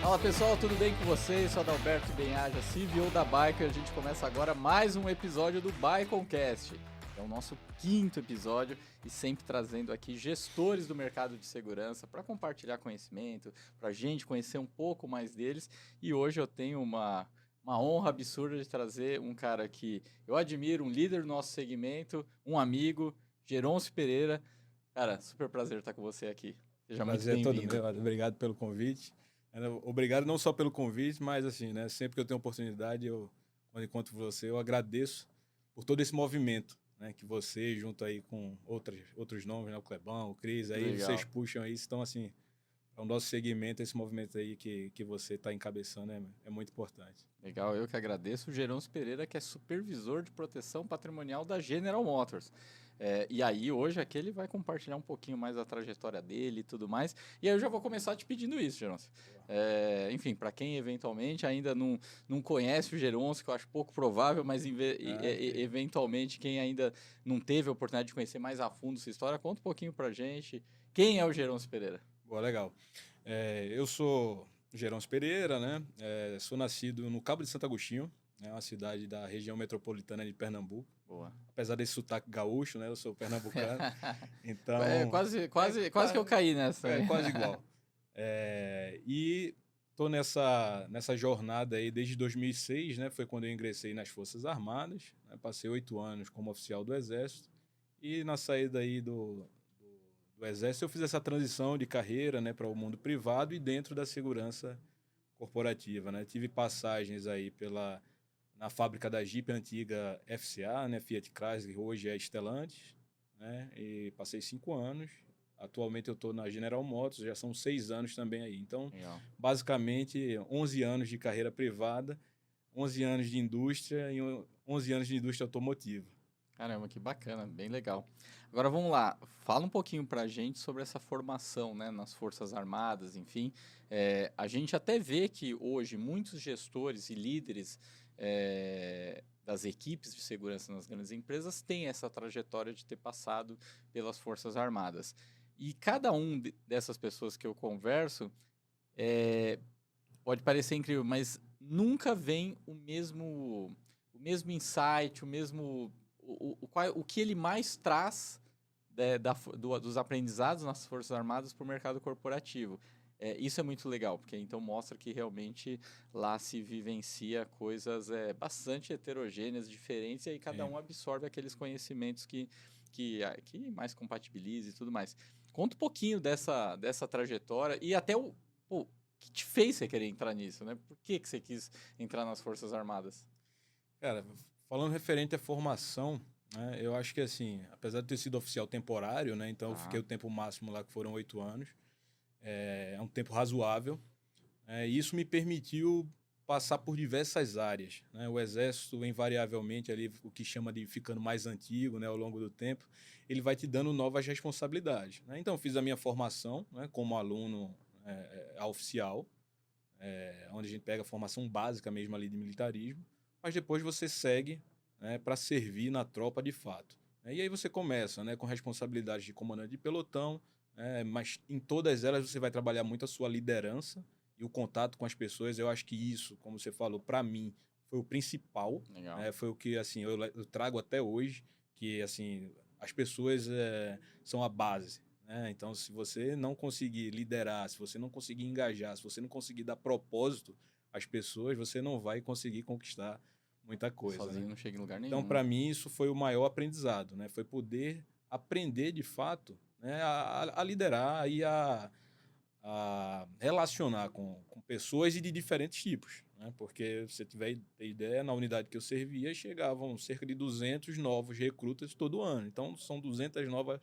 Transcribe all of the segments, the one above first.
Fala pessoal, tudo bem com vocês? Sou Adalberto Benhaja, CVO da Biker. A gente começa agora mais um episódio do Bikoncast. É o nosso 5º episódio e sempre trazendo aqui gestores do mercado de segurança para compartilhar conhecimento, para a gente conhecer um pouco mais deles. E hoje eu tenho uma honra absurda de trazer um cara que eu admiro, um líder do nosso segmento, um amigo, Geroncio Pereira. Cara, super prazer estar com você aqui. Seja muito Prazer é todo bem-vindo. meu. Obrigado pelo convite. Obrigado não só pelo convite, mas assim, né? Sempre que eu tenho oportunidade, quando encontro você, eu agradeço por todo esse movimento, né? Que você, junto aí com outros nomes, né? O Clebão, o Cris, aí Legal. vocês puxam aí, então assim, para o nosso segmento, esse movimento aí que você está encabeçando é muito importante. Legal, eu que agradeço. O Geroncio Pereira, que é supervisor de proteção patrimonial da General Motors. E aí, hoje aqui ele vai compartilhar um pouquinho mais da trajetória dele e tudo mais. E aí eu já vou começar te pedindo isso, Geroncio. Enfim, para quem eventualmente ainda não conhece o Geroncio, que eu acho pouco provável, mas eventualmente quem ainda não teve a oportunidade de conhecer mais a fundo sua história, conta um pouquinho pra gente. Quem é o Geroncio Pereira? Boa, legal. Eu sou Geroncio Pereira, né? Sou nascido no Cabo de Santo Agostinho, né? Uma cidade da região metropolitana de Pernambuco. Boa. Apesar desse sotaque gaúcho, né? Eu sou pernambucano. Então, quase que eu caí nessa. É quase igual. E tô nessa jornada aí desde 2006, né? Foi quando eu ingressei nas Forças Armadas, né? Passei 8 anos como oficial do Exército. E na saída aí do Exército eu fiz essa transição de carreira, né? Para o mundo privado e dentro da segurança corporativa, né? Tive passagens aí na fábrica da Jeep antiga FCA, né, Fiat Chrysler, hoje é Stellantis, né, e passei 5 anos. Atualmente eu estou na General Motors, já são 6 anos também aí. Então, Legal. basicamente, 11 anos de carreira privada, 11 anos de indústria e 11 anos de indústria automotiva. Caramba, que bacana, bem legal. Agora vamos lá, fala um pouquinho pra gente sobre essa formação, né, nas Forças Armadas, enfim. A gente até vê que hoje muitos gestores e líderes das equipes de segurança nas grandes empresas têm essa trajetória de ter passado pelas Forças Armadas. E cada dessas pessoas que eu converso pode parecer incrível, mas nunca vem o mesmo insight, o que ele mais traz dos aprendizados nas Forças Armadas para o mercado corporativo. Isso é muito legal, porque então mostra que realmente lá se vivencia coisas bastante heterogêneas, diferentes, e aí cada um absorve aqueles conhecimentos que mais compatibiliza e tudo mais. Conta um pouquinho dessa trajetória e até o que te fez você querer entrar nisso, né? Por que você quis entrar nas Forças Armadas? Cara, falando referente à formação, né, eu acho que assim, apesar de ter sido oficial temporário, né, então eu fiquei o tempo máximo lá, que foram 8 anos, é um tempo razoável, e isso me permitiu passar por diversas áreas, né? O Exército, invariavelmente, ali, o que chama de ficando mais antigo, né, ao longo do tempo, ele vai te dando novas responsabilidades, né? Então, eu fiz a minha formação, né, como aluno oficial, onde a gente pega a formação básica mesmo ali de militarismo, mas depois você segue, né, para servir na tropa de fato. E aí você começa, né, com responsabilidades de comandante de pelotão, mas em todas elas você vai trabalhar muito a sua liderança e o contato com as pessoas. Eu acho que isso, como você falou, para mim foi o principal. Foi o que assim, eu trago até hoje, que assim, as pessoas são a base. Então, se você não conseguir liderar, se você não conseguir engajar, se você não conseguir dar propósito às pessoas, você não vai conseguir conquistar muita coisa. Sozinho não chega em lugar nenhum. Então, para mim, isso foi o maior aprendizado, né? Foi poder aprender, de fato, né, a liderar e a relacionar com pessoas e de diferentes tipos, né? Porque, se você tiver ideia, na unidade que eu servia, chegavam cerca de 200 novos recrutas todo ano. Então, são 200 novas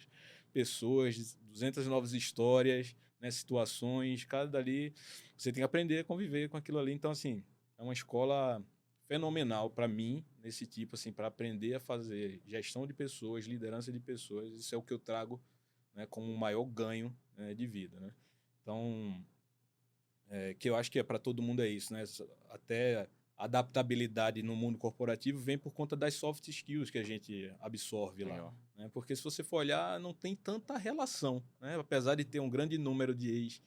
pessoas, 200 novas histórias, né, situações, cada dali você tem que aprender a conviver com aquilo ali. Então, assim, é uma escola fenomenal para mim, nesse tipo, assim, para aprender a fazer gestão de pessoas, liderança de pessoas. Isso é o que eu trago, né, como o maior ganho, né, de vida, né? Então, que eu acho que para todo mundo é isso, né? Até a adaptabilidade no mundo corporativo vem por conta das soft skills que a gente absorve lá, né? Porque se você for olhar, não tem tanta relação, né? Apesar de ter um grande número de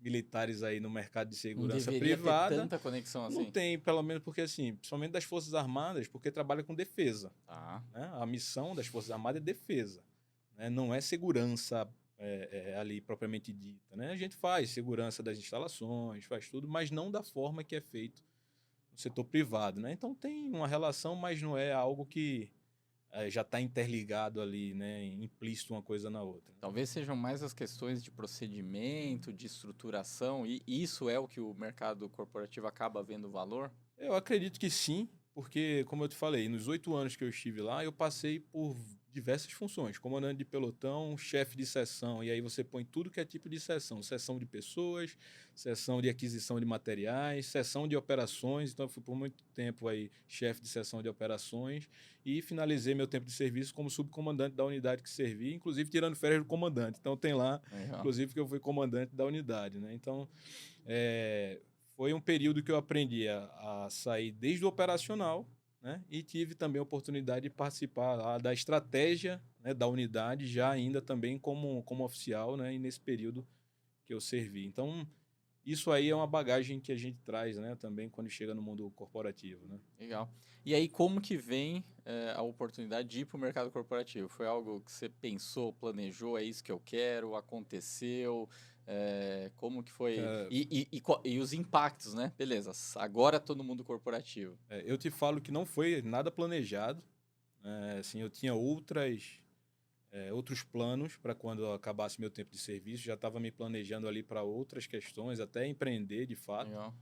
militares aí no mercado de Não segurança deveria privada. ter tanta conexão assim. Não tem, pelo menos porque, assim, principalmente das Forças Armadas, porque trabalha com defesa. Tá. Né? A missão das Forças Armadas é defesa, né? Não é segurança ali propriamente dita. Né? A gente faz segurança das instalações, faz tudo, mas não da forma que é feito no setor privado. Né? Então tem uma relação, mas não é algo que já está interligado ali, né? Implícito uma coisa na outra. Talvez sejam mais as questões de procedimento, de estruturação, e isso é o que o mercado corporativo acaba vendo valor? Eu acredito que sim, porque, como eu te falei, nos 8 anos que eu estive lá, eu passei por diversas funções, comandante de pelotão, chefe de seção, e aí você põe tudo que é tipo de seção, seção de pessoas, seção de aquisição de materiais, seção de operações, então eu fui por muito tempo aí chefe de seção de operações e finalizei meu tempo de serviço como subcomandante da unidade que servi, inclusive tirando férias do comandante, então tem lá, inclusive que eu fui comandante da unidade, né? Então, foi um período que eu aprendi a sair desde o operacional, né? E tive também a oportunidade de participar lá da estratégia, né, da unidade, já ainda também como oficial, né? E nesse período que eu servi. Então, isso aí é uma bagagem que a gente traz, né? Também quando chega no mundo corporativo, né? Legal. E aí, como que vem a oportunidade de ir para o mercado corporativo? Foi algo que você pensou, planejou, é isso que eu quero, aconteceu? Como que foi? E os impactos, né? Beleza, agora estou no mundo corporativo. Eu te falo que não foi nada planejado. Assim, eu tinha outros planos para quando eu acabasse meu tempo de serviço. Já estava me planejando ali para outras questões, até empreender de fato. Legal.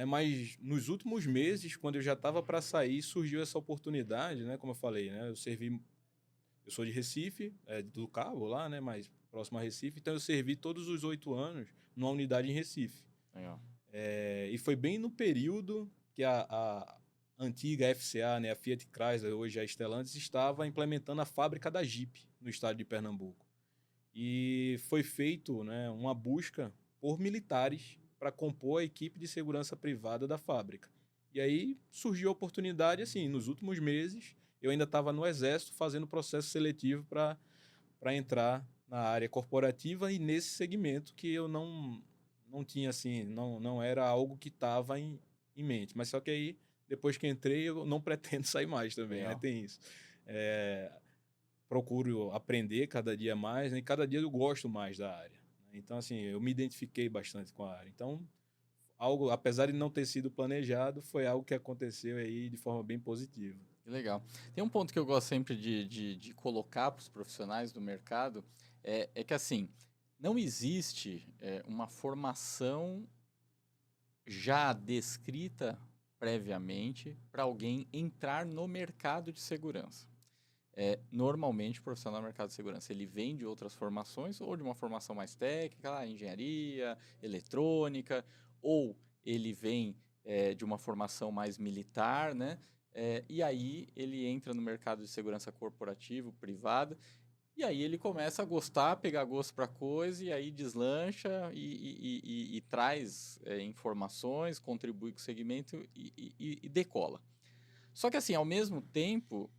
Mas nos últimos meses, quando eu já estava para sair, surgiu essa oportunidade, né? Como eu falei, né? Eu sou de Recife, do Cabo lá, né? Mas próximo a Recife, então eu servi todos os 8 anos numa unidade em Recife. Legal. E foi bem no período que a antiga FCA, né? A Fiat Chrysler, hoje a Stellantis, estava implementando a fábrica da Jeep no estado de Pernambuco. E foi feito, né, uma busca por militares para compor a equipe de segurança privada da fábrica. E aí surgiu a oportunidade, assim, nos últimos meses, eu ainda estava no Exército fazendo processo seletivo para entrar na área corporativa e nesse segmento que eu não tinha, assim, não era algo que estava em mente. Mas só que aí, depois que entrei, eu não pretendo sair mais também, né? Tem isso. Procuro aprender cada dia mais, né? E cada dia eu gosto mais da área. Então, assim, eu me identifiquei bastante com a área. Então, algo, apesar de não ter sido planejado, foi algo que aconteceu aí de forma bem positiva. Que legal. Tem um ponto que eu gosto sempre de colocar para os profissionais do mercado, é que, assim, não existe uma formação já descrita previamente para alguém entrar no mercado de segurança. Normalmente, o profissional do mercado de segurança, ele vem de outras formações, ou de uma formação mais técnica, engenharia, eletrônica, ou ele vem de uma formação mais militar, né? E aí ele entra no mercado de segurança corporativo, privado, e aí ele começa a gostar, pegar gosto para coisa, e aí deslancha e traz informações, contribui com o segmento e decola. Só que assim, ao mesmo tempo,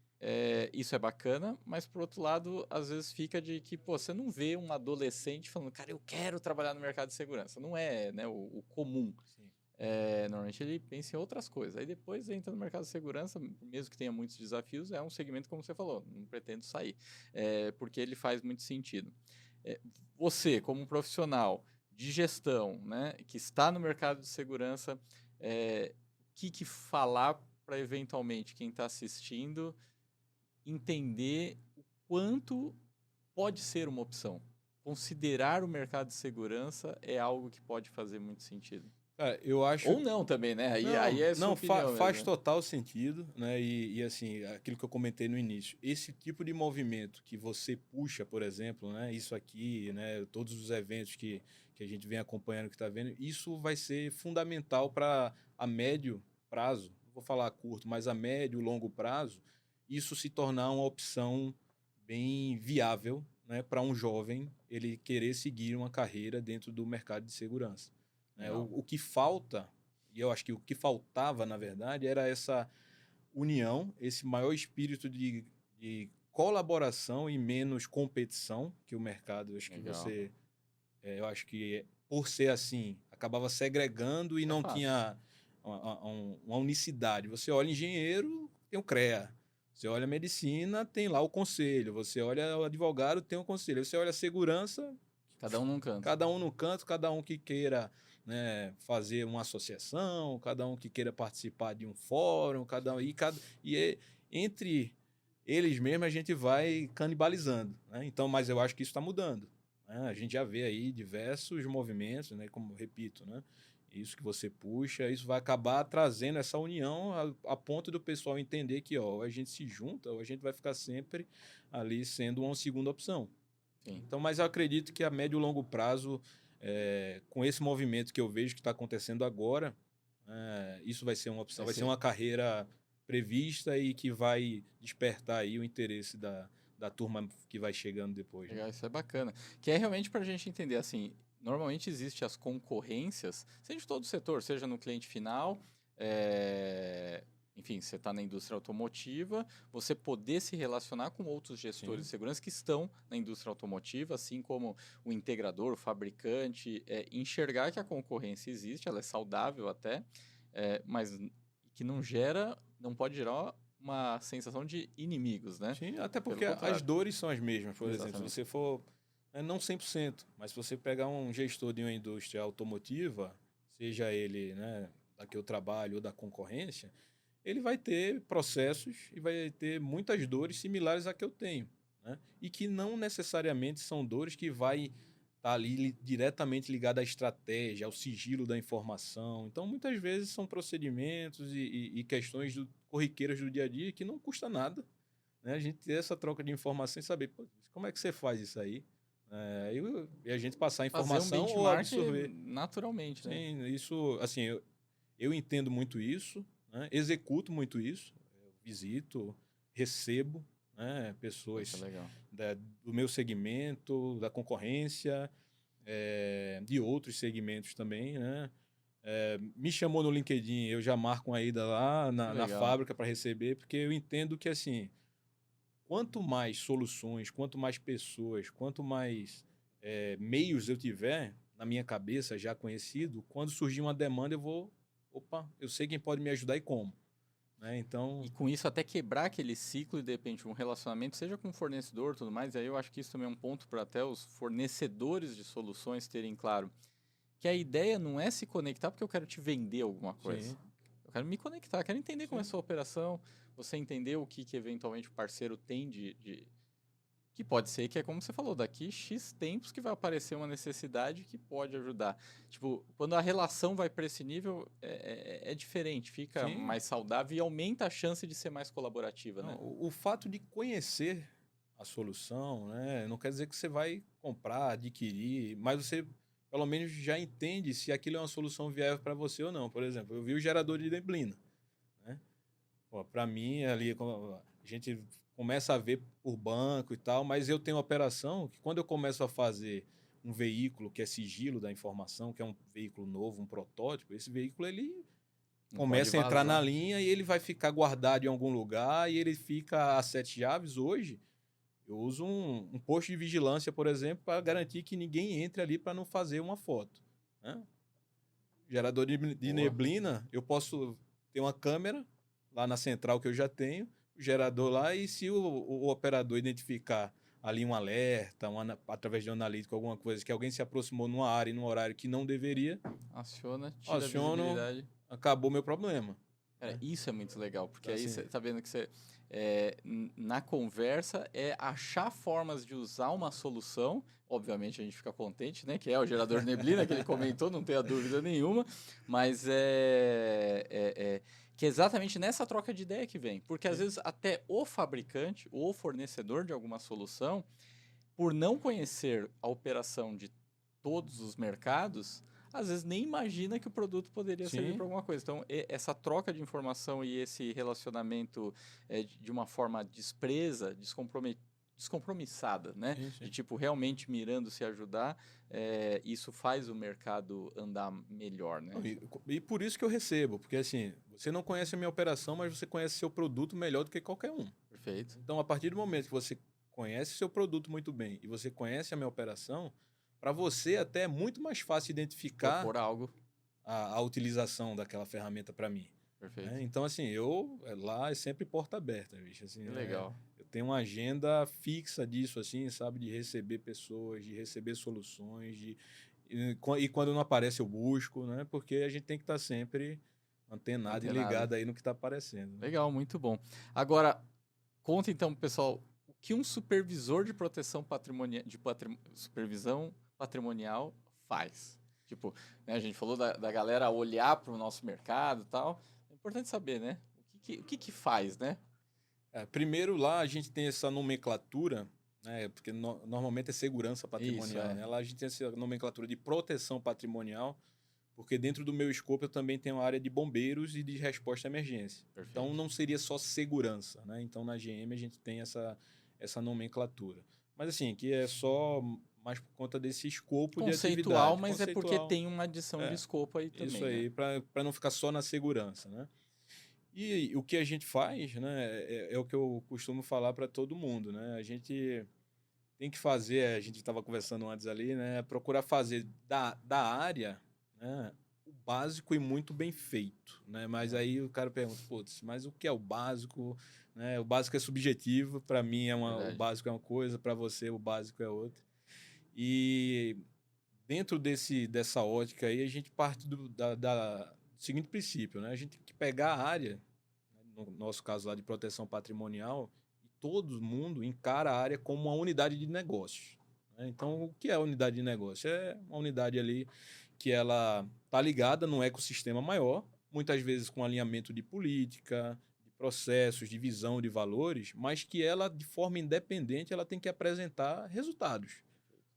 isso é bacana, mas por outro lado, às vezes fica de que, pô, você não vê um adolescente falando, cara, eu quero trabalhar no mercado de segurança. Não é, né, o comum. Normalmente ele pensa em outras coisas. Aí depois entra no mercado de segurança, mesmo que tenha muitos desafios, é um segmento, como você falou, não pretendo sair, porque ele faz muito sentido. Você, como um profissional de gestão, né, que está no mercado de segurança, o que falar para eventualmente quem está assistindo entender o quanto pode ser uma opção? Considerar o mercado de segurança é algo que pode fazer muito sentido. Cara, eu acho... Ou não também, né? Aí é sua opinião faz mesmo, total sentido, né? E assim, aquilo que eu comentei no início, esse tipo de movimento que você puxa, por exemplo, né? Isso aqui, né? Todos os eventos que a gente vem acompanhando, que está vendo, isso vai ser fundamental para a médio prazo, não vou falar a curto, mas a médio e longo prazo, isso se tornar uma opção bem viável, né? Para um jovem ele querer seguir uma carreira dentro do mercado de segurança. O que falta, e eu acho que o que faltava, na verdade, era essa união, esse maior espírito de colaboração e menos competição que o mercado, eu acho que por ser assim, acabava segregando e É não fácil. tinha uma unicidade. Você olha engenheiro, tem o CREA. Você olha medicina, tem lá o conselho. Você olha o advogado, tem o conselho. Você olha segurança, Cada um num canto. cada um no canto, cada um que queira, né, fazer uma associação, cada um que queira participar de um fórum, entre eles mesmos a gente vai canibalizando, né? Então, mas eu acho que isso está mudando, né? A gente já vê aí diversos movimentos, né? Como eu repito, né? Isso que você puxa, isso vai acabar trazendo essa união a ponto do pessoal entender que, ó, ou a gente se junta ou a gente vai ficar sempre ali sendo uma segunda opção. Sim. Então, mas eu acredito que a médio e longo prazo, com esse movimento que eu vejo que está acontecendo agora, isso vai ser uma opção, vai ser uma carreira prevista e que vai despertar aí o interesse da turma que vai chegando depois. Legal, Né? isso é bacana. Que é realmente para a gente entender, assim, normalmente existe as concorrências, seja de todo o setor, seja no cliente final, enfim, você está na indústria automotiva, você poder se relacionar com outros gestores Sim. de segurança que estão na indústria automotiva, assim como o integrador, o fabricante, enxergar que a concorrência existe, ela é saudável até, mas que não pode gerar uma sensação de inimigos, né? Sim, até Pelo porque as contrário. dores são as mesmas, por exemplo. Se Exatamente. você for, não 100%, mas se você pegar um gestor de uma indústria automotiva, seja ele, né, da que eu trabalho ou da concorrência, ele vai ter processos e vai ter muitas dores similares à que eu tenho, né? E que não necessariamente são dores que vai estar ali diretamente ligada à estratégia, ao sigilo da informação. Então, muitas vezes são procedimentos e questões corriqueiras do dia a dia que não custa nada, né? A gente ter essa troca de informação e saber, pô, como é que você faz isso aí? E a gente passar a Fazer um informação ou benchmark absorver. naturalmente, né? Sim, isso, assim, eu entendo muito isso, né? Executo muito isso, eu visito, recebo, né, Poxa, pessoas legal. do meu segmento, da concorrência, de outros segmentos também, né? Me chamou no LinkedIn, eu já marco uma ida lá na Legal. fábrica para receber, porque eu entendo que, assim, quanto mais soluções, quanto mais pessoas, quanto mais meios eu tiver na minha cabeça já conhecido, quando surgir uma demanda eu sei quem pode me ajudar e como, né? Então, E com isso até quebrar aquele ciclo e de repente um relacionamento, seja com o fornecedor e tudo mais, e aí eu acho que isso também é um ponto para até os fornecedores de soluções terem claro que a ideia não é se conectar porque eu quero te vender alguma coisa. sim, Eu quero me conectar, quero entender como é a sim. sua operação, você entender o que eventualmente o parceiro tem que pode ser que é como você falou, daqui X tempos que vai aparecer uma necessidade que pode ajudar. Tipo, quando a relação vai para esse nível, é diferente, fica Sim. mais saudável e aumenta a chance de ser mais colaborativa, Não, né? o fato de conhecer a solução, né, não quer dizer que você vai comprar, adquirir, mas você pelo menos já entende se aquilo é uma solução viável para você ou não. Por exemplo, eu vi o gerador de neblina, né? Para mim, ali, a gente começa a ver por banco e tal, mas eu tenho uma operação que quando eu começo a fazer um veículo que é sigilo da informação, que é um veículo novo, um protótipo, esse veículo ele Não pode começa a entrar na vazar. linha e ele vai ficar guardado em algum lugar e ele fica a 7 chaves. Hoje, eu uso um posto de vigilância, por exemplo, para garantir que ninguém entre ali para não fazer uma foto, né? Gerador de Boa. neblina, eu posso ter uma câmera lá na central que eu já tenho, o gerador lá, e se o operador identificar ali um alerta, através de um analítico, alguma coisa, que alguém se aproximou numa área e num horário que não deveria, Aciona, tira a aciono, visibilidade. acabou meu problema. Cara, Né? isso é muito legal, porque Então, aí assim, você tá vendo que você, na conversa, é achar formas de usar uma solução. Obviamente a gente fica contente, né? Que é o gerador de neblina que ele comentou, não tenha dúvida nenhuma. Mas que é exatamente nessa troca de ideia que vem. Porque às sim, vezes até o fabricante ou o fornecedor de alguma solução, por não conhecer a operação de todos os mercados, às vezes nem imagina que o produto poderia servir para sim, alguma coisa. Então, essa troca de informação e esse relacionamento de uma forma despreza, descompromissada, né? sim, De sim. tipo, realmente mirando se ajudar, isso faz o mercado andar melhor, né? Não, e por isso que eu recebo, porque assim, você não conhece a minha operação, mas você conhece seu produto melhor do que qualquer um. Perfeito. Então, a partir do momento que você conhece seu produto muito bem e você conhece a minha operação, para você até é muito mais fácil identificar Propor algo. a utilização daquela ferramenta para mim. Perfeito. Né? Então, assim, lá é sempre porta aberta, bicho. Assim, Que legal. Eu tenho uma agenda fixa disso, assim, sabe? De receber pessoas, de receber soluções, e quando não aparece eu busco, né? Porque a gente tem que estar sempre antenado e ligado aí no que está aparecendo. Né? Legal, muito bom. Agora, conta então, pessoal, o que um supervisor de proteção patrimonial, supervisão patrimonial faz? Tipo, né, a gente falou da galera olhar para o nosso mercado e tal. É importante saber, né? O que faz, né? Primeiro lá a gente tem essa nomenclatura, né? Porque normalmente é segurança patrimonial, Isso, né? Lá a gente tem essa nomenclatura de proteção patrimonial, porque dentro do meu escopo eu também tenho a área de bombeiros e de resposta à emergência. Perfeito. Então não seria só segurança, né? Então na GM a gente tem essa nomenclatura. Mas assim, aqui é só mais por conta desse escopo de atividade. Conceitual, mas é porque tem uma adição de escopo aí também. Isso aí, né? para não ficar só na segurança, né? E o que a gente faz, né, é o que eu costumo falar para todo mundo, né? A gente tem que fazer, a gente estava conversando antes ali, né, procurar fazer da área, né, o básico e muito bem feito, né? Mas aí o cara pergunta, putz, mas o que é o básico? Né? O básico é subjetivo, para mim o básico é uma coisa, para você o básico é outra. E dentro dessa ótica aí, a gente parte do seguinte princípio, né? A gente tem que pegar a área, no nosso caso lá de proteção patrimonial, e todo mundo encara a área como uma unidade de negócio. Né? Então, o que é a unidade de negócio? É uma unidade ali que ela está ligada num ecossistema maior, muitas vezes com alinhamento de política, de processos, de visão, de valores, mas que ela, de forma independente, ela tem que apresentar resultados.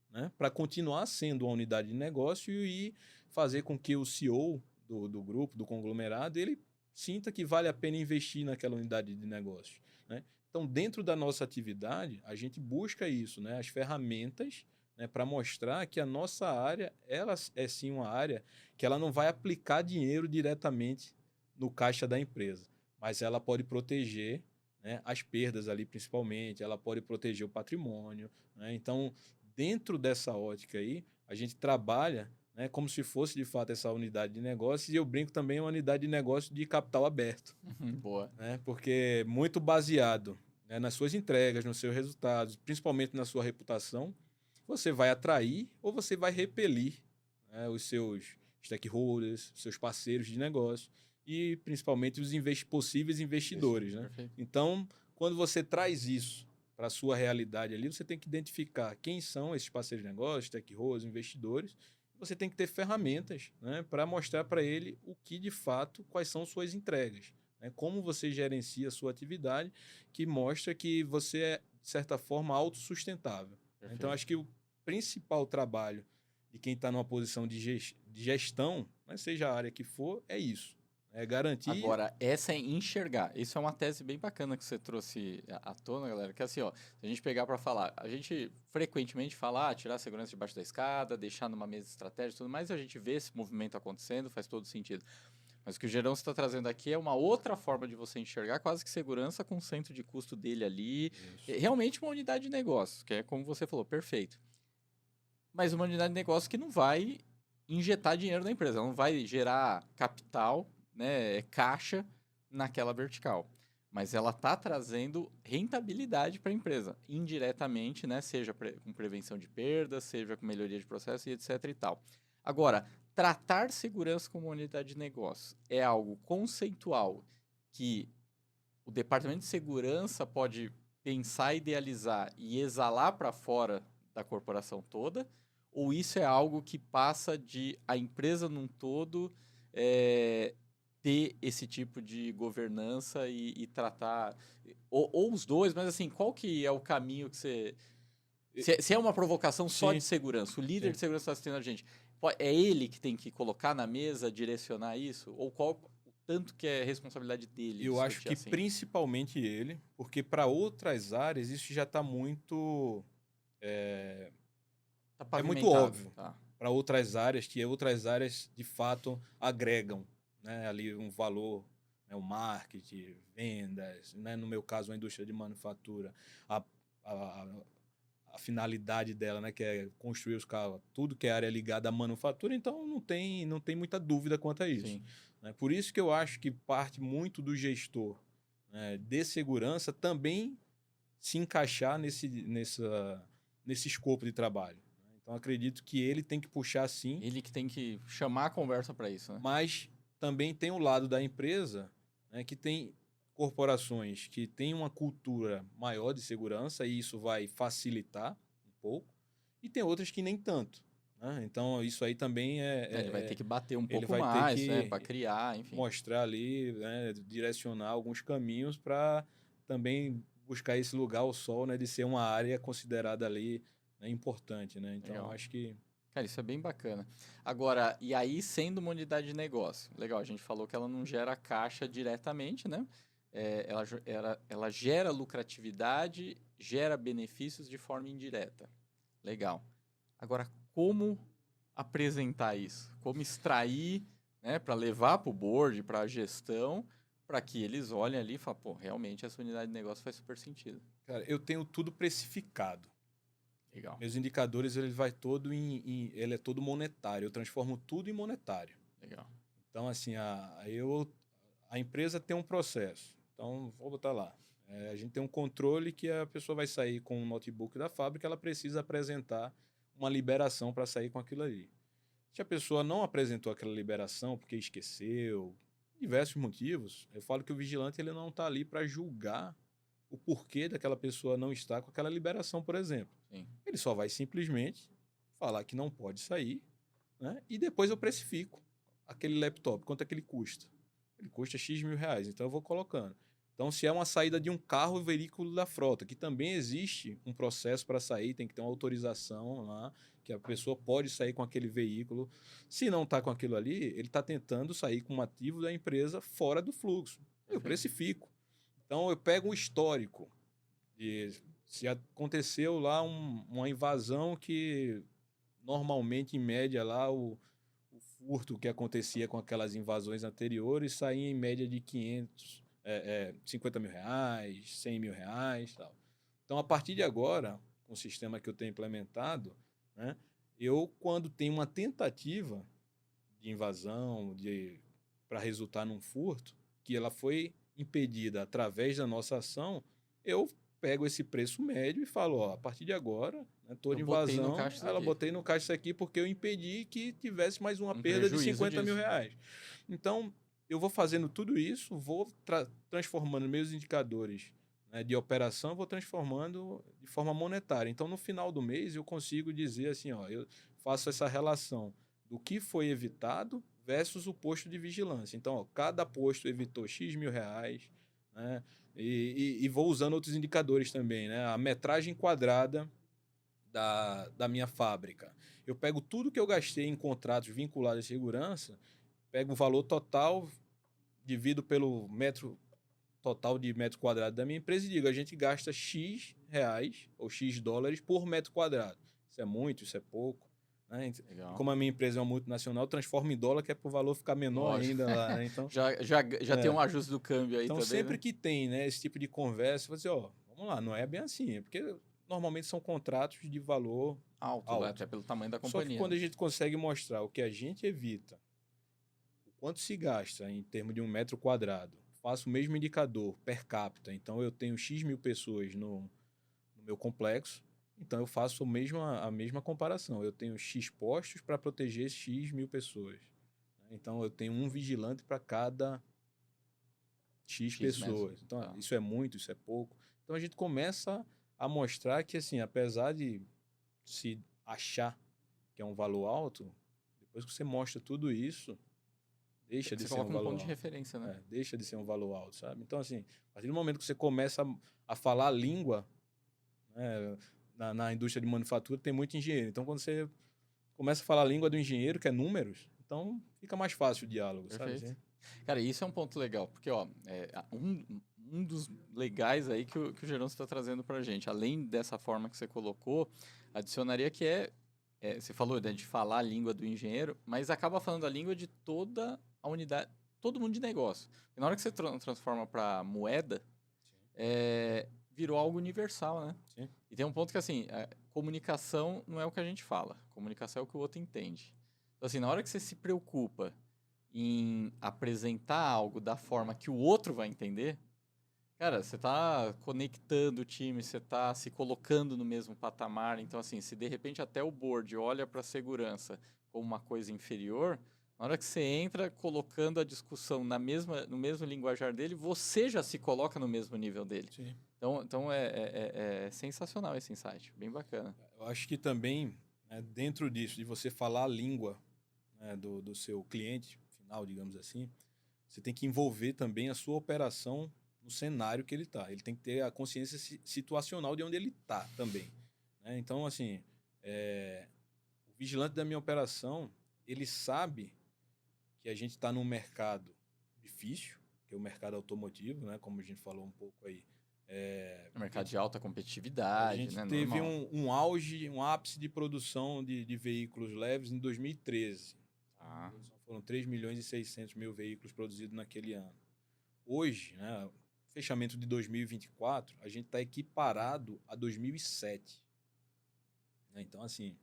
Né, para continuar sendo uma unidade de negócio e fazer com que o CEO do grupo, do conglomerado, ele sinta que vale a pena investir naquela unidade de negócio. Né? Então, dentro da nossa atividade, a gente busca isso, né, as ferramentas, né, para mostrar que a nossa área ela é sim uma área que ela não vai aplicar dinheiro diretamente no caixa da empresa, mas ela pode proteger, né, as perdas ali principalmente, ela pode proteger o patrimônio. Né? Então, dentro dessa ótica aí, a gente trabalha, né, como se fosse de fato essa unidade de negócio, e eu brinco também uma unidade de negócio de capital aberto. Boa. Né, porque muito baseado, né, nas suas entregas, nos seus resultados, principalmente na sua reputação, você vai atrair ou você vai repelir, né, os seus stakeholders, seus parceiros de negócio e principalmente os possíveis investidores. Né? Então, quando você traz isso para a sua realidade ali, você tem que identificar quem são esses parceiros de negócio, stakeholders, investidores. Você tem que ter ferramentas, né, para mostrar para ele o que de fato, quais são suas entregas. Né, como você gerencia a sua atividade, que mostra que você é, de certa forma, autossustentável. Então, acho que o principal trabalho de quem está numa posição de gestão, né, seja a área que for, é isso. É garantir... Agora, essa é enxergar. Isso é uma tese bem bacana que você trouxe à tona, galera. Que assim, ó, se a gente pegar para falar, a gente frequentemente fala, tirar a segurança debaixo da escada, deixar numa mesa estratégica e tudo mais, a gente vê esse movimento acontecendo, faz todo sentido. Mas o que o Gerão está trazendo aqui é uma outra forma de você enxergar, quase que segurança com o centro de custo dele ali. É realmente uma unidade de negócio, que é como você falou, perfeito. Mas uma unidade de negócio que não vai injetar dinheiro na empresa, não vai gerar capital, né, caixa naquela vertical. Mas ela está trazendo rentabilidade para a empresa, indiretamente, né, seja com prevenção de perdas, seja com melhoria de processo e etc e tal. Agora, tratar segurança como unidade de negócio é algo conceitual que o departamento de segurança pode pensar, idealizar e exalar para fora da corporação toda, ou isso é algo que passa de a empresa num todo ter esse tipo de governança e tratar, ou os dois, mas assim, qual que é o caminho que você... Se é uma provocação só de segurança, o líder de segurança está assistindo a gente, é ele que tem que colocar na mesa, direcionar isso? Ou qual o tanto que é responsabilidade dele? Eu acho que principalmente ele, porque para outras áreas isso já está muito... é muito óbvio. Tá. Para outras áreas, que outras áreas de fato agregam, né, ali um valor, né, o marketing, vendas, né, no meu caso a indústria de manufatura, a finalidade dela, né, que é construir os carros, tudo que é área ligada à manufatura, então não tem muita dúvida quanto a isso. Sim. Né? Por isso que eu acho que parte muito do gestor, né, de segurança também se encaixar nesse escopo de trabalho. Então, acredito que ele tem que puxar sim. Ele que tem que chamar a conversa para isso, né? Mas também tem o lado da empresa, né, que tem corporações que têm uma cultura maior de segurança e isso vai facilitar um pouco. E tem outras que nem tanto. Né? Então, isso aí também Ele vai ter que bater um ele pouco vai ter mais, que né? Para criar, enfim. mostrar ali, né, direcionar alguns caminhos para também buscar esse lugar ao sol, né, de ser uma área considerada ali, né, importante, né? Então, Legal. acho que Cara, isso é bem bacana. Agora, e aí sendo uma unidade de negócio, legal, a gente falou que ela não gera caixa diretamente, né? Ela gera lucratividade, gera benefícios de forma indireta. Legal. Agora, como apresentar isso? Como extrair, né, para levar para o board, para a gestão, para que eles olhem ali e falem, pô, realmente essa unidade de negócio faz super sentido. cara, eu tenho tudo precificado. Legal. Meus indicadores, ele é todo monetário. Eu transformo tudo em monetário. Legal. Então, assim, a empresa tem um processo. Então, vou botar lá. A gente tem um controle que a pessoa vai sair com um notebook da fábrica, ela precisa apresentar uma liberação para sair com aquilo ali. Se a pessoa não apresentou aquela liberação porque esqueceu, diversos motivos, eu falo que o vigilante ele não está ali para julgar o porquê daquela pessoa não estar com aquela liberação, por exemplo. Sim. Ele só vai simplesmente falar que não pode sair, né? E depois eu precifico aquele laptop, quanto é que ele custa? Ele custa X mil reais, então eu vou colocando. Então, se é uma saída de um carro, veículo da frota, que também existe um processo para sair, tem que ter uma autorização lá, que a pessoa pode sair com aquele veículo. Se não está com aquilo ali, ele está tentando sair com um ativo da empresa fora do fluxo. Eu precifico. Então, eu pego um histórico de se aconteceu lá uma invasão que normalmente, em média, lá o furto que acontecia com aquelas invasões anteriores saía em média de 50 mil reais, 100 mil reais, tal. Então, a partir de agora, com o sistema que eu tenho implementado, né, eu, quando tenho uma tentativa de invasão para resultar num furto, que ela foi impedida através da nossa ação, eu pego esse preço médio e falo, ó, a partir de agora, né, toda invasão, botei no caixa isso aqui porque eu impedi que tivesse mais uma perda de 50 mil reais. Então, eu vou fazendo tudo isso, vou transformando meus indicadores, né, de operação, vou transformando de forma monetária. Então, no final do mês, eu consigo dizer assim, ó, eu faço essa relação do que foi evitado versus o posto de vigilância. Então, ó, cada posto evitou X mil reais, né? E vou usando outros indicadores também, né? A metragem quadrada da minha fábrica. Eu pego tudo que eu gastei em contratos vinculados à segurança, pego o valor total, divido pelo metro total de metro quadrado da minha empresa e digo, a gente gasta X reais ou X dólares por metro quadrado. Isso é muito, isso é pouco. Né? E como a minha empresa é uma multinacional, transforma em dólar, que é para o valor ficar menor ainda lá. Né? Então, já tem um ajuste do câmbio aí então, também, sempre né? que tem, né, esse tipo de conversa, você, ó, vamos lá, não é bem assim, porque normalmente são contratos de valor alto. Até pelo tamanho da companhia. Só que quando a gente consegue mostrar o que a gente evita, o quanto se gasta em termos de um metro quadrado, faço o mesmo indicador per capita, então eu tenho X mil pessoas no meu complexo, então eu faço a mesma comparação. Eu tenho X postos para proteger X mil pessoas. Então eu tenho um vigilante para cada X pessoas. Mesmo. Então, isso é muito, isso é pouco. Então a gente começa a mostrar que, assim, apesar de se achar que é um valor alto, depois que você mostra tudo isso, deixa de ser um valor alto. Você coloca um ponto de referência, né? Deixa de ser um valor alto, sabe? Então, assim, a partir do momento que você começa a falar a língua, né, na indústria de manufatura tem muito engenheiro. Então, quando você começa a falar a língua do engenheiro, que é números, então fica mais fácil o diálogo, Perfeito. sabe? Cara, isso é um ponto legal, porque ó, um dos legais aí que o Geroncio está trazendo para a gente, além dessa forma que você colocou, adicionaria que você falou, né, de falar a língua do engenheiro, mas acaba falando a língua de toda a unidade, todo mundo de negócio. E na hora que você transforma para moeda, virou algo universal, né? Sim. E tem um ponto que, assim, comunicação não é o que a gente fala. Comunicação é o que o outro entende. Então, assim, na hora que você se preocupa em apresentar algo da forma que o outro vai entender, cara, você tá conectando o time, você tá se colocando no mesmo patamar. Então, assim, se de repente até o board olha para a segurança como uma coisa inferior, na hora que você entra colocando a discussão no mesmo linguajar dele, você já se coloca no mesmo nível dele. Sim. Então é sensacional esse insight, bem bacana. Eu acho que também, né, dentro disso, de você falar a língua, né, do seu cliente final, digamos assim, você tem que envolver também a sua operação no cenário que ele está. Ele tem que ter a consciência situacional de onde ele está também. Né? Então, assim, o vigilante da minha operação, ele sabe que a gente está num mercado difícil, que é o mercado automotivo, né? Como a gente falou um pouco aí. Um mercado de alta A competitividade, gente né? teve Normal. um auge, um ápice de produção de veículos leves em 2013. Ah, Foram 3 milhões e 600 mil veículos produzidos naquele ano. Hoje, né, fechamento de 2024, a gente está equiparado a 2007. Né? Então, assim,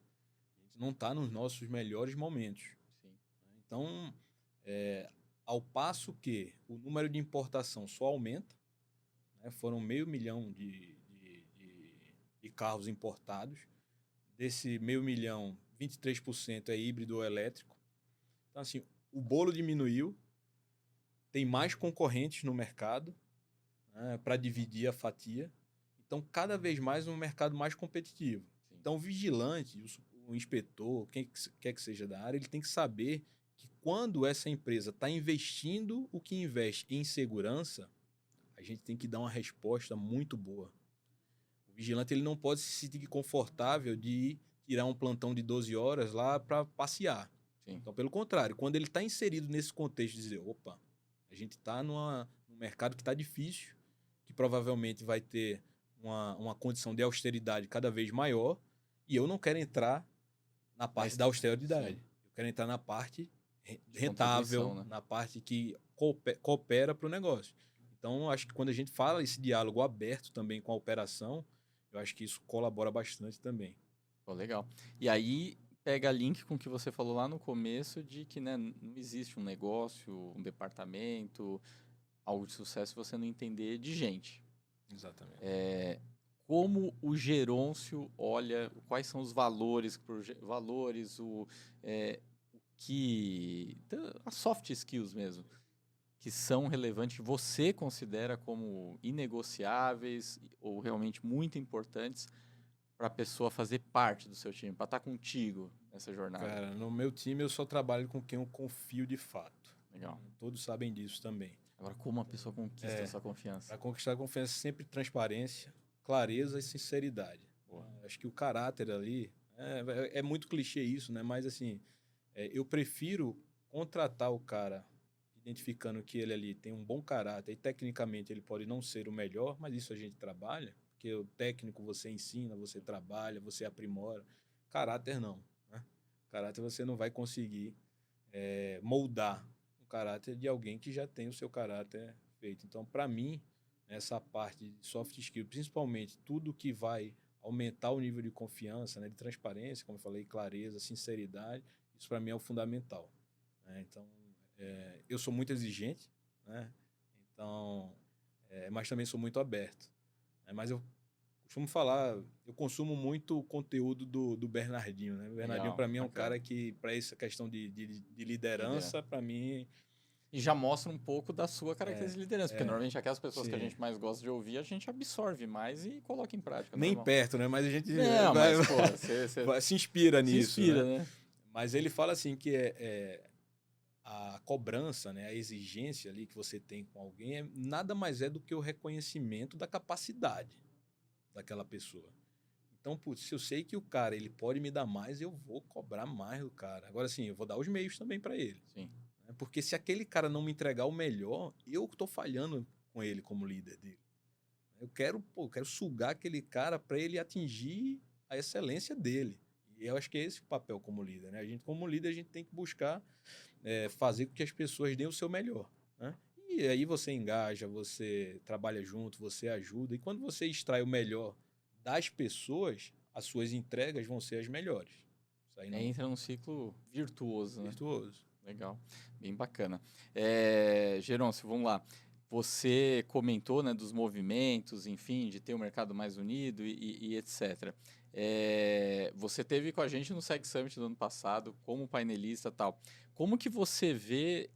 a gente não está nos nossos melhores momentos. sim. Então, ao passo que o número de importação só aumenta, né, foram 500 mil de carros importados. Desse 500 mil, 23% é híbrido ou elétrico. Então, assim, o bolo diminuiu, tem mais concorrentes no mercado, né, para dividir a fatia. Então, cada vez mais um mercado mais competitivo. Sim. Então, o vigilante, o inspetor, quem quer que seja da área, ele tem que saber que quando essa empresa está investindo o que investe em segurança, a gente tem que dar uma resposta muito boa. O vigilante ele não pode se sentir confortável de tirar um plantão de 12 horas lá para passear. Sim. Então, pelo contrário, quando ele está inserido nesse contexto de dizer, opa, a gente está num mercado que está difícil, que provavelmente vai ter uma condição de austeridade cada vez maior, e eu não quero entrar na parte da austeridade. Sim. Eu quero entrar na parte rentável, né? Na parte que coopera para o negócio. Então, acho que quando a gente fala esse diálogo aberto também com a operação, eu acho que isso colabora bastante também. Pô, legal. E aí, pega link com o que você falou lá no começo de que, né, não existe um negócio, um departamento, algo de sucesso se você não entender de gente. Exatamente. Como o gerôncio olha, quais são os valores, as soft skills mesmo, que são relevantes, você considera como inegociáveis ou realmente muito importantes para a pessoa fazer parte do seu time, para estar contigo nessa jornada? Cara, no meu time eu só trabalho com quem eu confio de fato. Legal. Todos sabem disso também. Agora, como a pessoa conquista a sua confiança? Para conquistar a confiança, sempre transparência, clareza e sinceridade. Acho que o caráter ali, é muito clichê isso, né? Mas assim, eu prefiro contratar o cara identificando que ele ali tem um bom caráter e tecnicamente ele pode não ser o melhor, mas isso a gente trabalha, porque o técnico você ensina, você trabalha, você aprimora. Caráter não, né? Caráter você não vai conseguir moldar o caráter de alguém que já tem o seu caráter feito. Então, para mim, essa parte de soft skill, principalmente tudo que vai aumentar o nível de confiança, né, de transparência, como eu falei, clareza, sinceridade, isso para mim é o fundamental. Né? Então, eu sou muito exigente, né? Então, mas também sou muito aberto. Né? Mas eu costumo falar, eu consumo muito conteúdo do Bernardinho. Né? O Bernardinho, para mim, é um cara que, para essa questão de liderança, para mim... E já mostra um pouco da sua característica de liderança, porque normalmente aquelas pessoas que a gente mais gosta de ouvir, a gente absorve mais e coloca em prática. Nem perto, né? Mas a gente se inspira nisso. Se inspira, né? Mas ele fala assim que a cobrança, né, a exigência ali que você tem com alguém nada mais é do que o reconhecimento da capacidade daquela pessoa. Então, putz, se eu sei que o cara ele pode me dar mais, eu vou cobrar mais do cara. Agora, sim, eu vou dar os meios também para ele. Sim. Porque se aquele cara não me entregar o melhor, eu estou falhando com ele como líder dele. Eu quero sugar aquele cara para ele atingir a excelência dele. E eu acho que é esse o papel como líder. Né? A gente, como líder, a gente tem que buscar fazer com que as pessoas deem o seu melhor. Né? E aí você engaja, você trabalha junto, você ajuda. E quando você extrai o melhor das pessoas, as suas entregas vão ser as melhores. Isso aí não é Entra num ciclo virtuoso, né? virtuoso. Legal, bem bacana. Gerôncio, vamos lá. Você comentou, né, dos movimentos, enfim, de ter um mercado mais unido e etc. Você teve com a gente no Seg Summit do ano passado, como painelista e tal. Como que você vê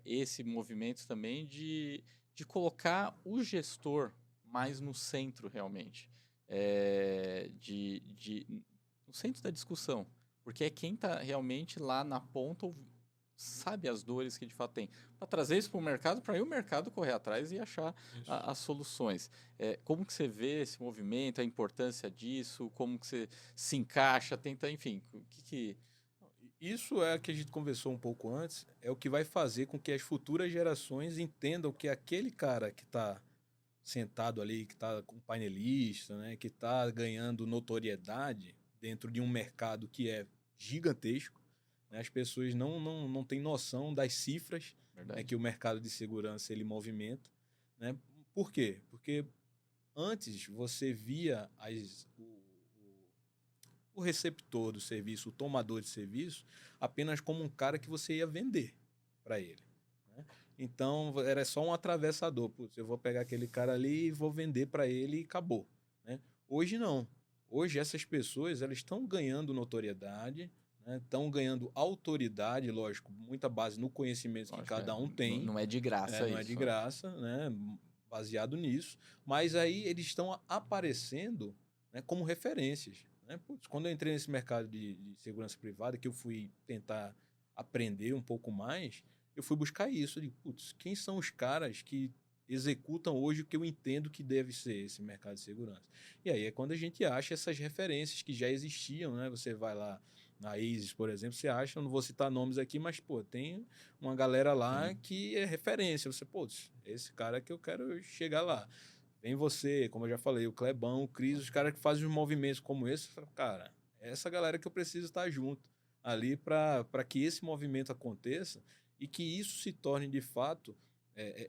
esse movimento também de colocar o gestor mais no centro, realmente? No centro da discussão. Porque é quem está realmente lá na ponta, sabe as dores que de fato tem. Para trazer isso para o mercado, para aí o mercado correr atrás e achar as soluções. Como que você vê esse movimento, a importância disso, como que você se encaixa, tenta, enfim, o que... Isso é o que a gente conversou um pouco antes, é o que vai fazer com que as futuras gerações entendam que aquele cara que está sentado ali, que está com painelista, né, que está ganhando notoriedade dentro de um mercado que é gigantesco, né, as pessoas não têm noção das cifras, né, que o mercado de segurança ele movimenta. Né? Por quê? Porque antes você via o receptor do serviço, o tomador de serviço, apenas como um cara que você ia vender para ele. Né? Então, era só um atravessador. Putz, eu vou pegar aquele cara ali e vou vender para ele e acabou. Né? Hoje não. Hoje essas pessoas elas estão ganhando notoriedade, estão ganhando autoridade, lógico, muita base no conhecimento que cada um tem. Não é de graça isso. Não é de graça, né? Baseado nisso. Mas aí eles estão aparecendo, né, como referências. Né? Putz, quando eu entrei nesse mercado de segurança privada, que eu fui tentar aprender um pouco mais, eu fui buscar isso. Eu digo, putz, quem são os caras que executam hoje o que eu entendo que deve ser esse mercado de segurança? E aí é quando a gente acha essas referências que já existiam, né? Você vai lá na ISIS, por exemplo, você acha, eu não vou citar nomes aqui, mas, pô, tem uma galera lá que é referência. Você, pô, esse cara que eu quero chegar lá. Vem você, como eu já falei, o Clebão, o Cris, os caras que fazem uns movimentos como esse, cara, é essa galera que eu preciso estar junto ali para que esse movimento aconteça e que isso se torne, de fato,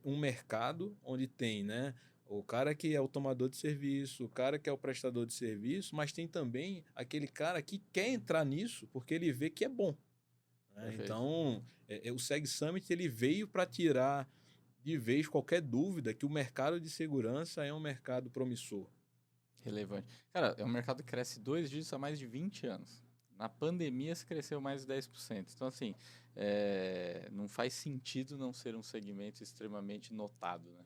um mercado onde tem, né, o cara que é o tomador de serviço, o cara que é o prestador de serviço, mas tem também aquele cara que quer entrar nisso porque ele vê que é bom. Né? Então, o Seg Summit ele veio para tirar de vez qualquer dúvida que o mercado de segurança é um mercado promissor. Relevante. Cara, é um mercado que cresce 2 dígitos há mais de 20 anos. Na pandemia se cresceu mais de 10%. Então, assim, não faz sentido não ser um segmento extremamente notado, né?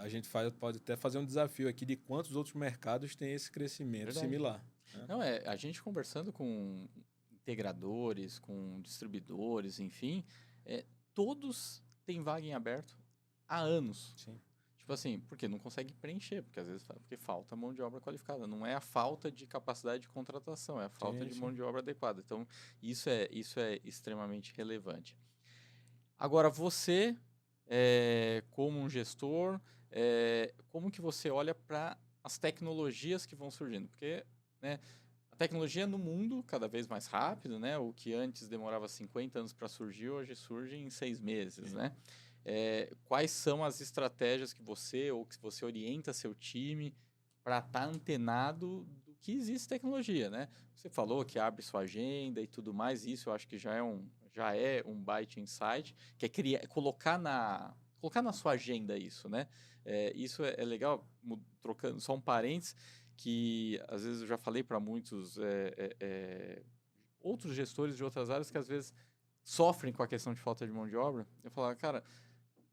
A gente pode até fazer um desafio aqui de quantos outros mercados têm esse crescimento similar. Né? Não, a gente conversando com integradores, com distribuidores, enfim, todos têm vaga em aberto há anos. Sim. Tipo assim, porque não consegue preencher, porque às vezes porque falta mão de obra qualificada. Não é a falta de capacidade de contratação, é a falta de mão de obra adequada. Então, isso é extremamente relevante. Agora, você, como um gestor, como que você olha para as tecnologias que vão surgindo? Porque, né, a tecnologia no mundo cada vez mais rápido, né? O que antes demorava 50 anos para surgir, hoje surge em 6 meses, né? Quais são as estratégias que você orienta seu time para estar antenado do que existe tecnologia, né? Você falou que abre sua agenda e tudo mais, isso eu acho que já é um byte insight, que é colocar na sua agenda isso, né? Isso é legal, trocando só um parênteses, que às vezes eu já falei para muitos outros gestores de outras áreas que às vezes sofrem com a questão de falta de mão de obra. Eu falava, cara,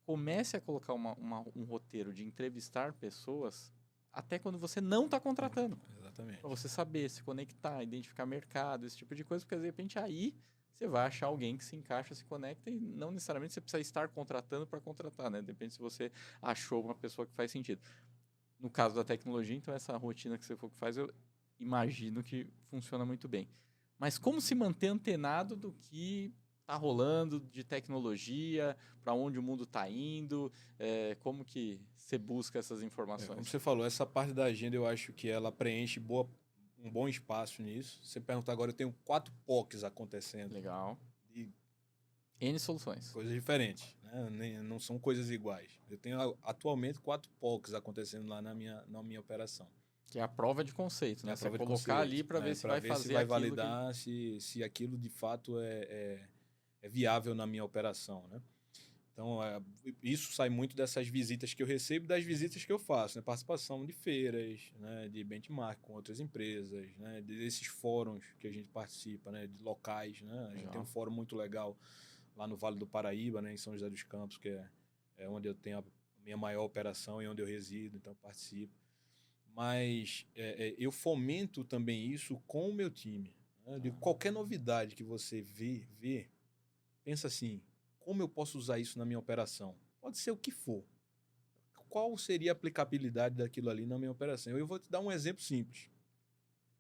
comece a colocar um roteiro de entrevistar pessoas até quando você não está contratando. Exatamente. Para você saber, se conectar, identificar mercado, esse tipo de coisa, porque de repente aí você vai achar alguém que se encaixa, se conecta e não necessariamente você precisa estar contratando para contratar, né? Depende se você achou uma pessoa que faz sentido. No caso da tecnologia, então essa rotina que você for que faz, eu imagino que funciona muito bem. Mas como se manter antenado do que está rolando de tecnologia, para onde o mundo está indo, como que você busca essas informações? Como você falou, essa parte da agenda eu acho que ela preenche um bom espaço nisso. Você pergunta agora, eu tenho 4 POCs acontecendo. Legal. E N soluções. coisas diferentes. né? Não são coisas iguais. Eu tenho atualmente 4 POCs acontecendo lá na minha operação. Que é a prova de conceito, né? É a prova Você de colocar conceito, ali para né? ver se Pra vai ver fazer se vai aquilo validar se aquilo de fato é viável na minha operação, né? Então, isso sai muito dessas visitas que eu recebo e das visitas que eu faço, né? Participação de feiras, né? De benchmark com outras empresas, né? Desses fóruns que a gente participa, né? De locais, né? A gente tem um fórum muito legal lá no Vale do Paraíba, né? Em São José dos Campos, que é onde eu tenho a minha maior operação e onde eu resido, então eu participo. Mas eu fomento também isso com o meu time. Né? De qualquer novidade que você vê, pensa assim, como eu posso usar isso na minha operação? Pode ser o que for. Qual seria a aplicabilidade daquilo ali na minha operação? Eu vou te dar um exemplo simples.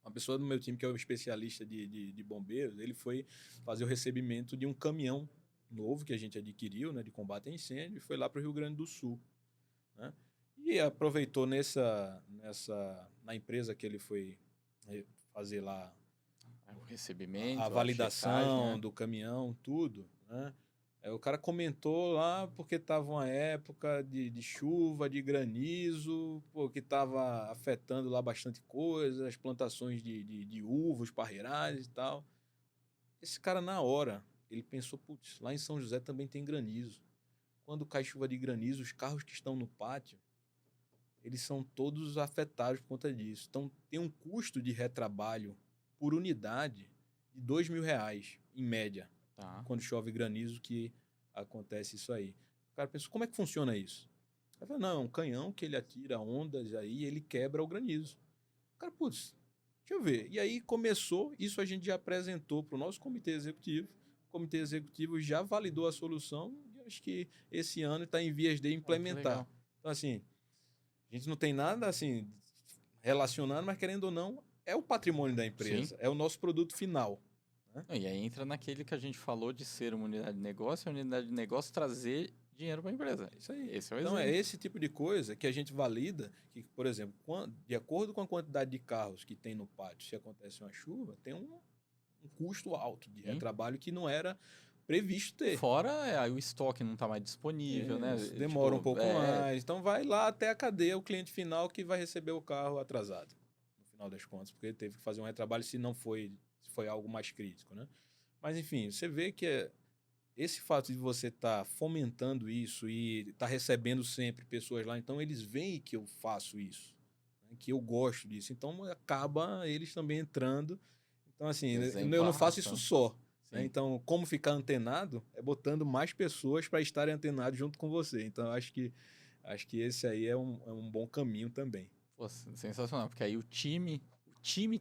Uma pessoa do meu time, que é um especialista de bombeiros, ele foi fazer o recebimento de um caminhão novo que a gente adquiriu, né, de combate a incêndio, e foi lá para o Rio Grande do Sul. Né? E aproveitou na empresa que ele foi fazer lá o recebimento, a validação checagem, né? do caminhão, tudo, né? O cara comentou lá porque estava uma época de chuva, de granizo, pô, que estava afetando lá bastante coisa, as plantações de uvas, parreirais e tal. Esse cara, na hora, ele pensou, putz, lá em São José também tem granizo. Quando cai chuva de granizo, os carros que estão no pátio, eles são todos afetados por conta disso. Então, tem um custo de retrabalho por unidade de R$ 2.000, em média, quando chove granizo, que acontece isso aí. O cara pensa, como é que funciona isso? Ele fala, não, é um canhão que ele atira ondas aí e ele quebra o granizo. O cara, putz, deixa eu ver. E aí começou, isso a gente já apresentou para o nosso comitê executivo. O comitê executivo já validou a solução e acho que esse ano está em vias de implementar. Então, assim, a gente não tem nada assim relacionando, mas querendo ou não, é o patrimônio da empresa, é o nosso produto final. Né? E aí entra naquele que a gente falou de ser uma unidade de negócio, a unidade de negócio trazer dinheiro para a empresa. Isso aí. Esse é o então exemplo. É esse tipo de coisa que a gente valida, que, por exemplo, de acordo com a quantidade de carros que tem no pátio, se acontece uma chuva, tem um custo alto de retrabalho que não era previsto ter. Fora o estoque não está mais disponível, né? Demora um pouco mais. Então vai lá até a cadeia, o cliente final que vai receber o carro atrasado, no final das contas, porque ele teve que fazer um retrabalho se foi algo mais crítico, né? Mas enfim, você vê que esse fato de você estar fomentando isso e estar recebendo sempre pessoas lá, então eles veem que eu faço isso, né? Que eu gosto disso, então acaba eles também entrando. Então assim, eu não faço isso só. Né? Então, como ficar antenado é botando mais pessoas para estarem antenados junto com você. Então, acho que esse aí é um bom caminho também. Pô, sensacional, porque aí o time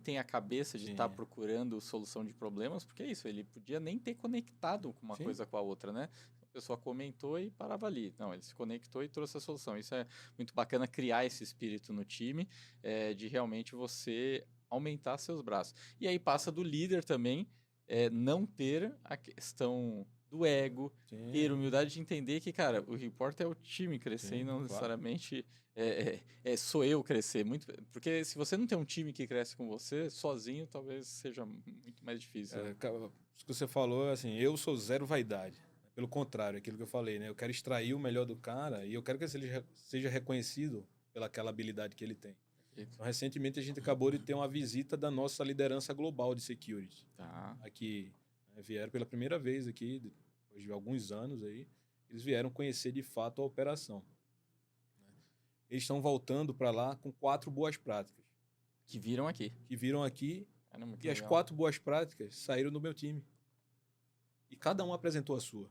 tem a cabeça de estar procurando solução de problemas, porque é isso, ele podia nem ter conectado com uma coisa com a outra, né? A pessoa comentou e parava ali. Não, ele se conectou e trouxe a solução. Isso é muito bacana, criar esse espírito no time, de realmente você aumentar seus braços. E aí passa do líder também, não ter a questão do ego, ter humildade de entender que, cara, o que importa é o time crescer e não necessariamente sou eu crescer. Porque se você não tem um time que cresce com você, sozinho talvez seja muito mais difícil. Né? Isso que você falou, assim, eu sou zero vaidade. Pelo contrário, aquilo que eu falei, né? Eu quero extrair o melhor do cara e eu quero que ele seja reconhecido pelaquela habilidade que ele tem. Então, recentemente a gente acabou de ter uma visita da nossa liderança global de security. Aqui, né, vieram pela primeira vez aqui, depois de alguns anos aí, eles vieram conhecer de fato a operação. Eles estão voltando para lá com 4 boas práticas. Que viram aqui. E as 4 boas práticas saíram do meu time. E cada um apresentou a sua.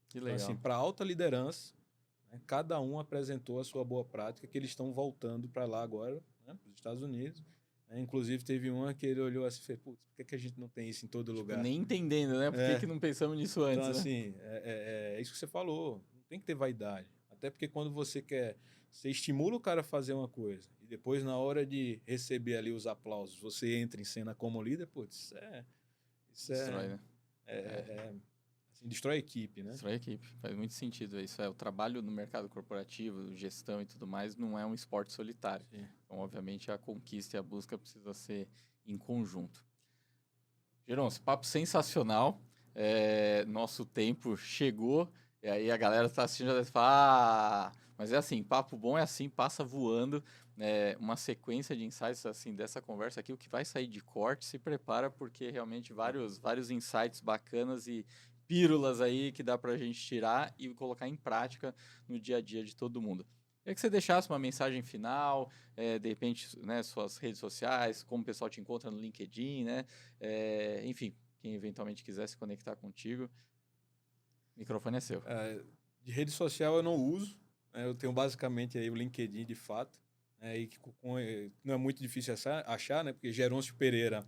Que legal. Então, assim, para alta liderança, né, cada um apresentou a sua boa prática, que eles estão voltando para lá agora, né, para os Estados Unidos. Inclusive, teve uma que ele olhou assim e fez, putz, por que a gente não tem isso em todo lugar? Nem entendendo, né? Por que não pensamos nisso antes? Então, né? assim, é isso que você falou. Não tem que ter vaidade. Até porque quando você estimula o cara a fazer uma coisa e depois, na hora de receber ali os aplausos, você entra em cena como líder, putz, destrói, né? Assim, destrói a equipe, né? Destrói a equipe. Faz muito sentido isso. O trabalho no mercado corporativo, gestão e tudo mais, não é um esporte solitário. Então, obviamente, a conquista e a busca precisa ser em conjunto. Geron, esse papo sensacional. Nosso tempo chegou. E aí a galera tá assistindo e fala, mas é assim, papo bom é assim, passa voando, uma sequência de insights assim dessa conversa aqui, o que vai sair de corte, se prepara, porque realmente vários insights bacanas e pílulas aí que dá pra gente tirar e colocar em prática no dia a dia de todo mundo. Queria que você deixasse uma mensagem final, de repente, né, suas redes sociais, como o pessoal te encontra no LinkedIn, né? Enfim, quem eventualmente quiser se conectar contigo. O microfone é seu. De rede social eu não uso, né? Eu tenho basicamente aí o LinkedIn de fato, né? E não é muito difícil achar, né? Porque Gerôncio Pereira,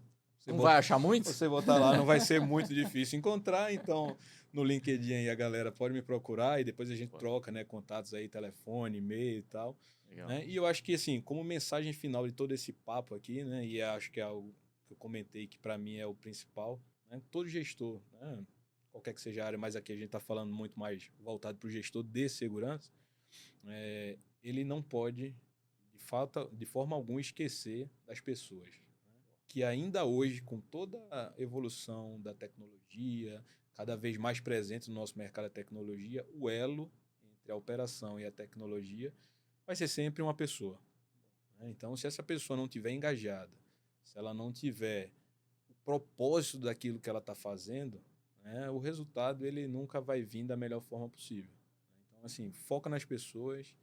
vai achar muito? Você botar lá, não vai ser muito difícil encontrar, então no LinkedIn aí a galera pode me procurar e depois a gente troca, né? Contatos aí, telefone, e-mail e tal. Né? E eu acho que, assim, como mensagem final de todo esse papo aqui, né? E acho que é algo que eu comentei que para mim é o principal, né? Todo gestor, né? Qualquer que seja a área, mas aqui a gente está falando muito mais voltado para o gestor de segurança, ele não pode, de forma alguma, esquecer das pessoas. Né? Que ainda hoje, com toda a evolução da tecnologia, cada vez mais presente no nosso mercado da tecnologia, o elo entre a operação e a tecnologia vai ser sempre uma pessoa. Né? Então, se essa pessoa não estiver engajada, se ela não tiver o propósito daquilo que ela está fazendo, né, o resultado ele nunca vai vir da melhor forma possível. Então, assim, foca nas pessoas,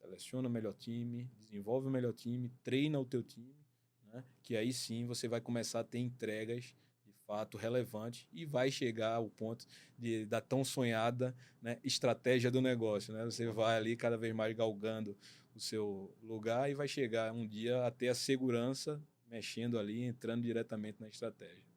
seleciona o melhor time, desenvolve o melhor time, treina o teu time, né, que aí sim você vai começar a ter entregas de fato relevantes e vai chegar ao ponto da tão sonhada, né, estratégia do negócio. Né? Você vai ali cada vez mais galgando o seu lugar e vai chegar um dia a ter a segurança mexendo ali, entrando diretamente na estratégia.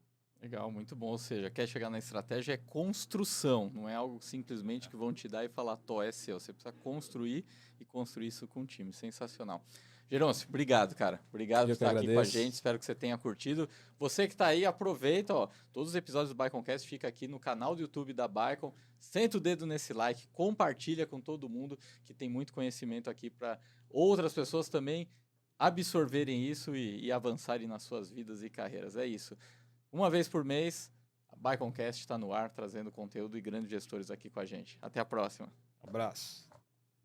Legal, muito bom. Ou seja, quer chegar na estratégia é construção, não é algo simplesmente que vão te dar e falar, tô, é seu. Você precisa construir e construir isso com o time. Sensacional. Gerôncio, obrigado, cara. Obrigado por estar aqui com a gente. Espero que você tenha curtido. Você que está aí, aproveita, ó. Todos os episódios do Baikoncast ficam aqui no canal do YouTube da Baikon. Senta o dedo nesse like, compartilha com todo mundo que tem muito conhecimento aqui para outras pessoas também absorverem isso e avançarem nas suas vidas e carreiras. É isso. Uma vez por mês, a Baikoncast está no ar, trazendo conteúdo e grandes gestores aqui com a gente. Até a próxima. Abraço.